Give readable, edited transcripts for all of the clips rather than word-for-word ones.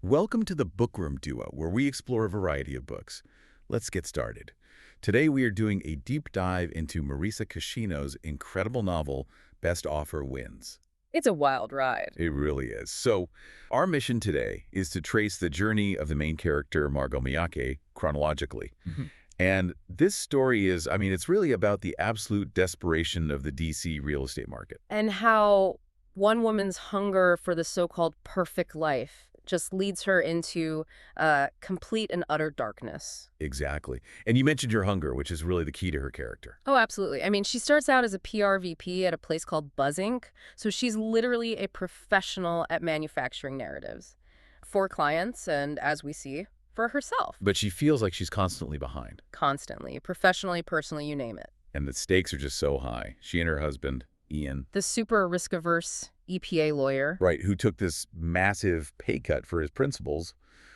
Welcome to the Bookroom Duo, where we explore a variety of books. Let's get started. Today we are doing a deep dive into Marisa Kashino's incredible novel, Best Offer Wins. It's a wild ride. It really is. So, our mission today is to trace the journey of the main character, Margot Miyake, chronologically. And this story is, it's really about the absolute desperation of the DC real estate market. And how one woman's hunger for the so-called perfect life just leads her into complete and utter darkness. Exactly. And you mentioned her hunger, which is really the key to her character. Oh, absolutely. She starts out as a PR VP at a place called Buzz Inc., so she's literally a professional at manufacturing narratives for clients and, as we see, for herself. But she feels like she's constantly behind. Constantly. Professionally, personally, you name it. And the stakes are just so high. She and her husband, Ian. The super risk-averse EPA lawyer. Right, who took this massive pay cut for his principals,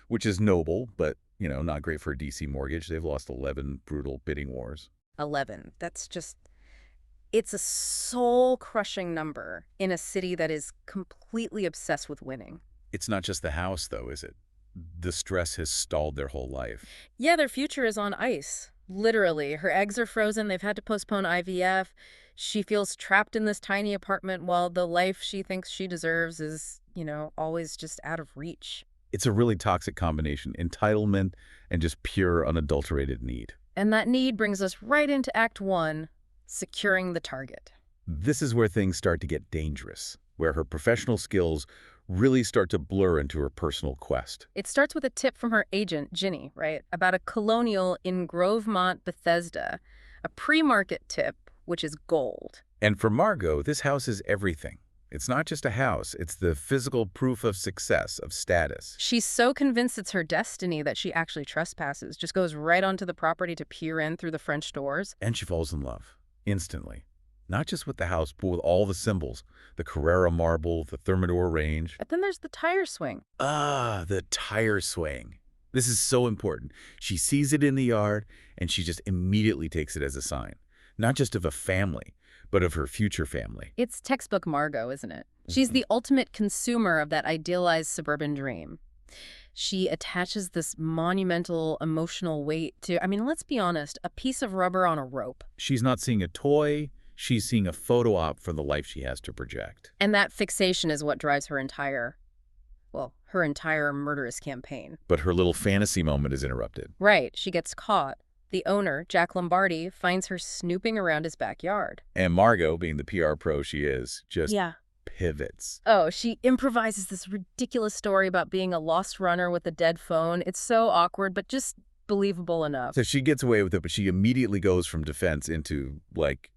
which is noble, but, not great for a DC mortgage. They've lost 11 brutal bidding wars. 11. It's a soul-crushing number in a city that is completely obsessed with winning. It's not just the house, though, is it? The stress has stalled their whole life. Yeah, their future is on ice. Literally. Her eggs are frozen. They've had to postpone IVF. She feels trapped in this tiny apartment while the life she thinks she deserves is, always just out of reach. It's a really toxic combination, entitlement and just pure, unadulterated need. And that need brings us right into Act 1, securing the target. This is where things start to get dangerous, where her professional skills really start to blur into her personal quest. It starts with a tip from her agent, Ginny, right, about a colonial in Grovemont, Bethesda, a pre-market tip, which is gold. And for Margot, this house is everything. It's not just a house. It's the physical proof of success, of status. She's so convinced it's her destiny that she actually trespasses, just goes right onto the property to peer in through the French doors. And she falls in love, instantly. Not just with the house, but with all the symbols. The Carrara marble, the Thermidor range. But then there's the tire swing. The tire swing. This is so important. She sees it in the yard, and she just immediately takes it as a sign. Not just of a family, but of her future family. It's textbook Margot, isn't it? She's the ultimate consumer of that idealized suburban dream. She attaches this monumental emotional weight to, let's be honest, a piece of rubber on a rope. She's not seeing a toy. She's seeing a photo op for the life she has to project. And that fixation is what drives her entire murderous campaign. But her little fantasy moment is interrupted. Right. She gets caught. The owner, Jack Lombardi, finds her snooping around his backyard. And Margot, being the PR pro she is, just pivots. Oh, she improvises this ridiculous story about being a lost runner with a dead phone. It's so awkward, but just believable enough. So she gets away with it, but she immediately goes from defense into,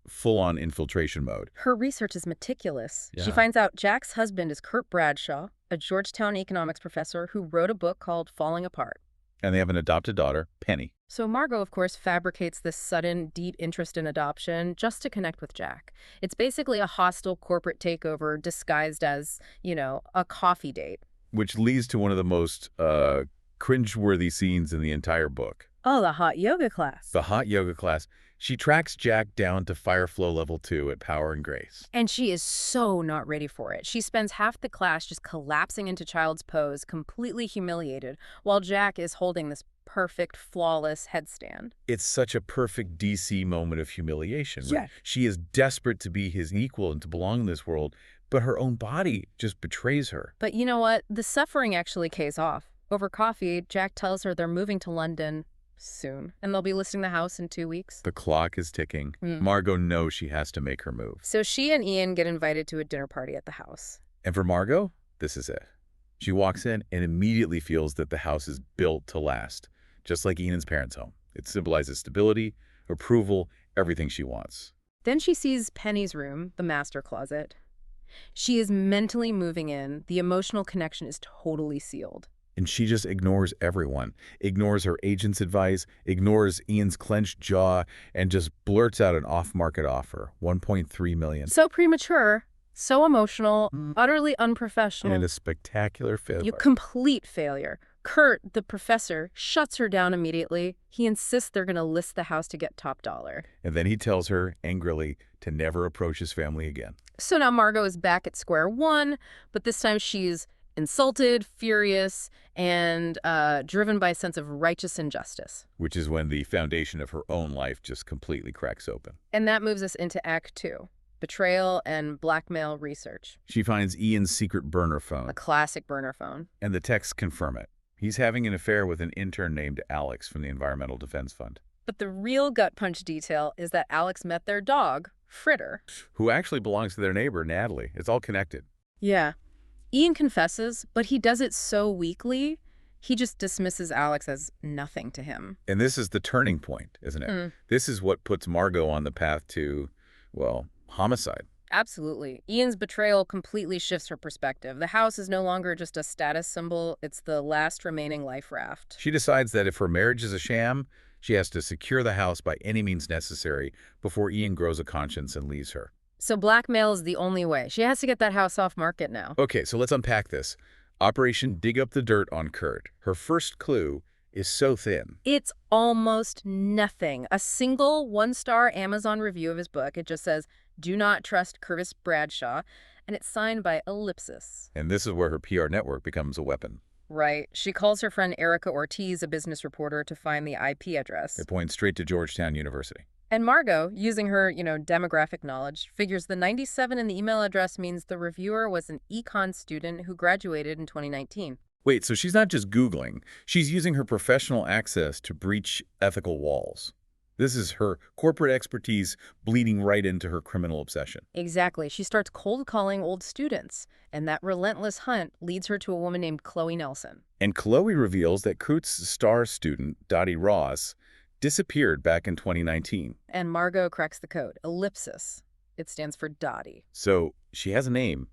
full-on infiltration mode. Her research is meticulous. Yeah. She finds out Jack's husband is Kurt Bradshaw, a Georgetown economics professor who wrote a book called Falling Apart. And they have an adopted daughter, Penny. So Margot, of course, fabricates this sudden, deep interest in adoption just to connect with Jack. It's basically a hostile corporate takeover disguised as, a coffee date. Which leads to one of the most cringeworthy scenes in the entire book. Oh, the hot yoga class. The hot yoga class. She tracks Jack down to fire flow level 2 at Power and Grace. And she is so not ready for it. She spends half the class just collapsing into child's pose, completely humiliated, while Jack is holding this perfect, flawless headstand. It's such a perfect DC moment of humiliation. Right? Yeah. She is desperate to be his equal and to belong in this world, but her own body just betrays her. But you know what? The suffering actually pays off. Over coffee, Jack tells her they're moving to London soon, and they'll be listing the house in 2 weeks. The clock is ticking. Margot knows she has to make her move. So she and Ian get invited to a dinner party at the house. And for Margot, this is it. She walks in and immediately feels that the house is built to last, just like Ian's parents' home. It symbolizes stability, approval, everything she wants. Then she sees Penny's room, the master closet. She is mentally moving in. The emotional connection is totally sealed. And she just ignores everyone, ignores her agent's advice, ignores Ian's clenched jaw, and just blurts out an off-market offer, $1.3 million. So premature, so emotional, utterly unprofessional. And a spectacular failure. You complete failure. Kurt, the professor, shuts her down immediately. He insists they're going to list the house to get top dollar. And then he tells her, angrily, to never approach his family again. So now Margot is back at square one, but this time she's insulted, furious, and driven by a sense of righteous injustice. Which is when the foundation of her own life just completely cracks open. And that moves us into Act 2, betrayal and blackmail research. She finds Ian's secret burner A phone, classic burner phone. and the texts confirm it. He's having an affair with an intern named Alex from the Environmental Defense Fund, But the real gut punch detail is that Alex met their dog, Fritter. who actually belongs to their neighbor, Natalie. It's all connected. Yeah. Ian confesses, but he does it so weakly, he just dismisses Alex as nothing to him. And this is the turning point, isn't it? This is what puts Margot on the path to, well, homicide. Absolutely. Ian's betrayal completely shifts her perspective. The house is no longer just a status symbol, it's the last remaining life raft. She decides that if her marriage is a sham, she has to secure the house by any means necessary before Ian grows a conscience and leaves her. So blackmail is the only way. She has to get that house off market now. Okay, so let's unpack this. Operation Dig Up the Dirt on Kurt. Her first clue is so thin. It's almost nothing. A single one-star Amazon review of his book. It just says, "Do not trust Curtis Bradshaw," and it's signed by Ellipsis. And this is where her PR network becomes a weapon. Right. She calls her friend Erica Ortiz, a business reporter, to find the IP address. It points straight to Georgetown University. And Margot, using her, demographic knowledge, figures the 97 in the email address means the reviewer was an econ student who graduated in 2019. Wait, so she's not just Googling. She's using her professional access to breach ethical walls. This is her corporate expertise bleeding right into her criminal obsession. Exactly. She starts cold calling old students, and that relentless hunt leads her to a woman named Chloe Nelson. And Chloe reveals that Kurt's star student, Dottie Ross, disappeared back in 2019. And Margot cracks the code. Ellipsis. It stands for Dottie. So she has a name.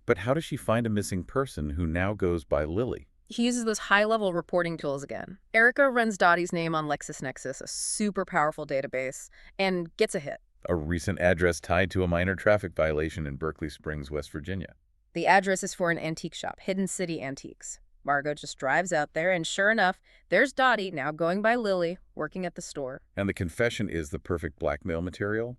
But how does she find a missing person who now goes by Lily? He uses those high-level reporting tools again. Erica runs Dottie's name on LexisNexis, a super powerful database, and gets a hit. A recent address tied to a minor traffic violation in Berkeley Springs, West Virginia. The address is for an antique shop, Hidden City Antiques. Margot just drives out there, and sure enough, there's Dottie, now going by Lily, working at the store. And the confession is the perfect blackmail material.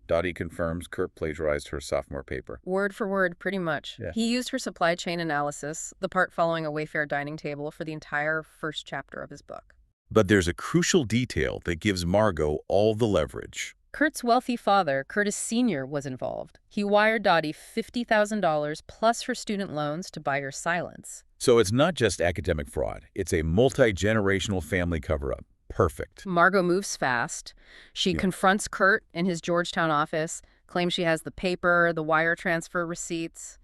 Dottie confirms Kurt plagiarized her sophomore paper. Word for word, pretty much. Yeah. He used her supply chain analysis, the part following a Wayfair dining table, for the entire first chapter of his book. But there's a crucial detail that gives Margot all the leverage. Kurt's wealthy father, Curtis Sr., was involved. He wired Dottie $50,000 plus her student loans to buy her silence. So it's not just academic fraud. It's a multi-generational family cover-up. Perfect. Margot moves fast. She confronts Kurt in his Georgetown office, claims she has the paper, the wire transfer receipts,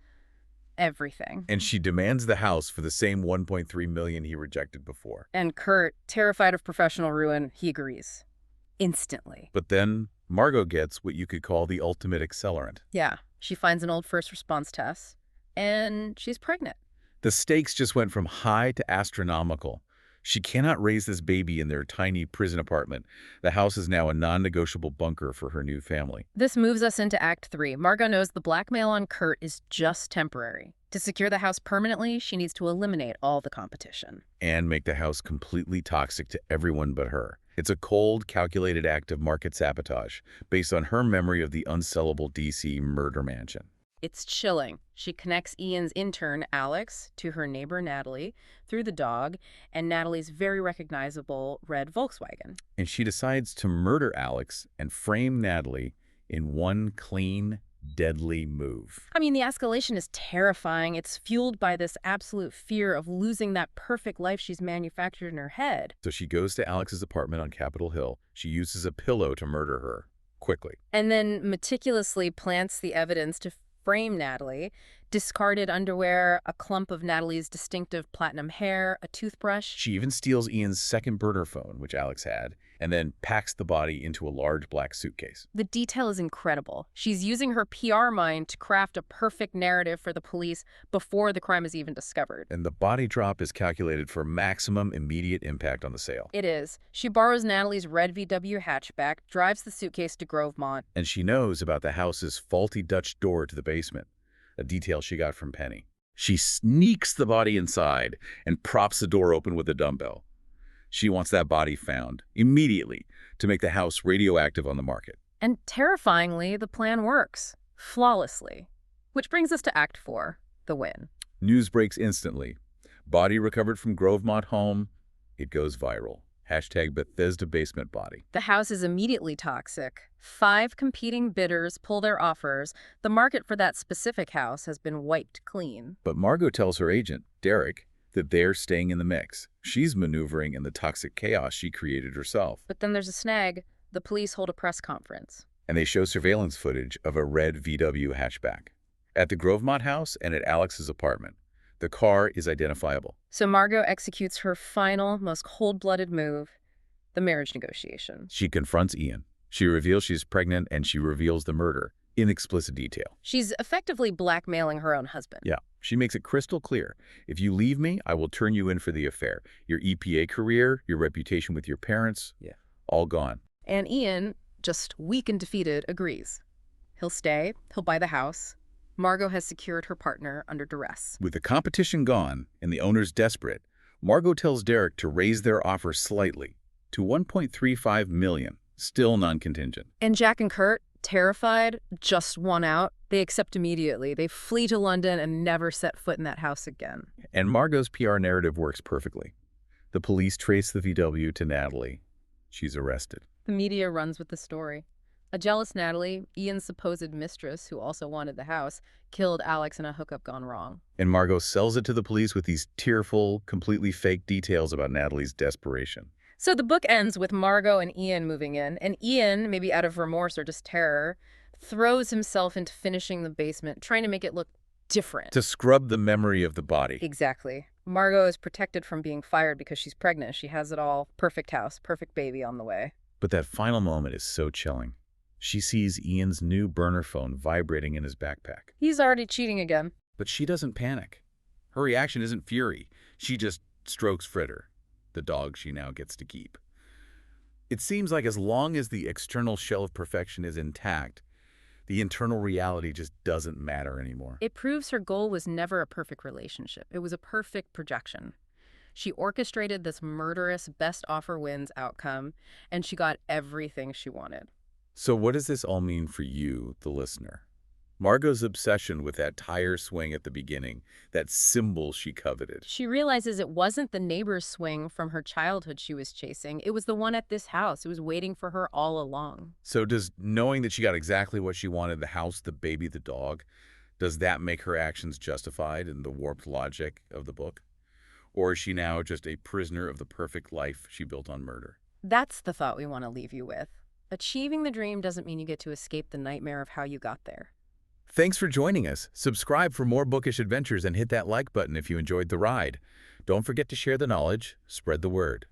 everything. And she demands the house for the same $1.3 million he rejected before. And Kurt, terrified of professional ruin, he agrees. Instantly. But then Margot gets what you could call the ultimate accelerant. Yeah. She finds an old first response test, and she's pregnant. The stakes just went from high to astronomical. She cannot raise this baby in their tiny prison apartment. The house is now a non-negotiable bunker for her new family. This moves us into Act 3. Margot knows the blackmail on Kurt is just temporary. To secure the house permanently, she needs to eliminate all the competition. And make the house completely toxic to everyone but her. It's a cold, calculated act of market sabotage based on her memory of the unsellable D.C. murder mansion. It's chilling. She connects Ian's intern, Alex, to her neighbor, Natalie, through the dog, and Natalie's very recognizable red Volkswagen. And she decides to murder Alex and frame Natalie in one clean, deadly move. I mean, the escalation is terrifying. It's fueled by this absolute fear of losing that perfect life she's manufactured in her head. So she goes to Alex's apartment on Capitol Hill. She uses a pillow to murder her, quickly. And then meticulously plants the evidence to frame Natalie, discarded underwear, a clump of Natalie's distinctive platinum hair, a toothbrush. She even steals Ian's second burner phone, which Alex had, and then packs the body into a large black suitcase. The detail is incredible. She's using her PR mind to craft a perfect narrative for the police before the crime is even discovered. And the body drop is calculated for maximum immediate impact on the sale. It is. She borrows Natalie's red VW hatchback, drives the suitcase to Grovemont. And she knows about the house's faulty Dutch door to the basement, a detail she got from Penny. She sneaks the body inside and props the door open with a dumbbell. She wants that body found immediately to make the house radioactive on the market. And terrifyingly, the plan works. Flawlessly. Which brings us to Act 4, the win. News breaks instantly. Body recovered from Grovemont home. It goes viral. Hashtag Bethesda basement body. The house is immediately toxic. 5 competing bidders pull their offers. The market for that specific house has been wiped clean. But Margot tells her agent, Derek, that they're staying in the mix. She's maneuvering in the toxic chaos she created herself. But then there's a snag. The police hold a press conference. And they show surveillance footage of a red VW hatchback. At the Grovemont house and at Alex's apartment, the car is identifiable. So Margot executes her final, most cold-blooded move, the marriage negotiation. She confronts Ian. She reveals she's pregnant, and she reveals the murder in explicit detail. She's effectively blackmailing her own husband. Yeah, she makes it crystal clear. If you leave me, I will turn you in for the affair. Your EPA career, your reputation with your parents, all gone. And Ian, just weak and defeated, agrees. He'll stay. He'll buy the house. Margot has secured her partner under duress. With the competition gone and the owners desperate, Margot tells Derek to raise their offer slightly to $1.35 million, still non-contingent. And Jack and Kurt, terrified, just won out. They accept immediately. They flee to London and never set foot in that house again. And Margot's PR narrative works perfectly. The police trace the VW to Natalie. She's arrested. The media runs with the story. A jealous Natalie, Ian's supposed mistress, who also wanted the house, killed Alex in a hookup gone wrong. And Margot sells it to the police with these tearful, completely fake details about Natalie's desperation. So the book ends with Margot and Ian moving in, and Ian, maybe out of remorse or just terror, throws himself into finishing the basement, trying to make it look different. To scrub the memory of the body. Exactly. Margot is protected from being fired because she's pregnant. She has it all. Perfect house, perfect baby on the way. But that final moment is so chilling. She sees Ian's new burner phone vibrating in his backpack. He's already cheating again. But she doesn't panic. Her reaction isn't fury. She just strokes Fritter, the dog she now gets to keep. It seems like as long as the external shell of perfection is intact, the internal reality just doesn't matter anymore. It proves her goal was never a perfect relationship. It was a perfect projection. She orchestrated this murderous best offer wins outcome, and she got everything she wanted. So what does this all mean for you, the listener? Margot's obsession with that tire swing at the beginning, that symbol she coveted. She realizes it wasn't the neighbor's swing from her childhood she was chasing. It was the one at this house. It was waiting for her all along. So does knowing that she got exactly what she wanted, the house, the baby, the dog, does that make her actions justified in the warped logic of the book? Or is she now just a prisoner of the perfect life she built on murder? That's the thought we want to leave you with. Achieving the dream doesn't mean you get to escape the nightmare of how you got there. Thanks for joining us. Subscribe for more bookish adventures and hit that like button if you enjoyed the ride. Don't forget to share the knowledge, spread the word.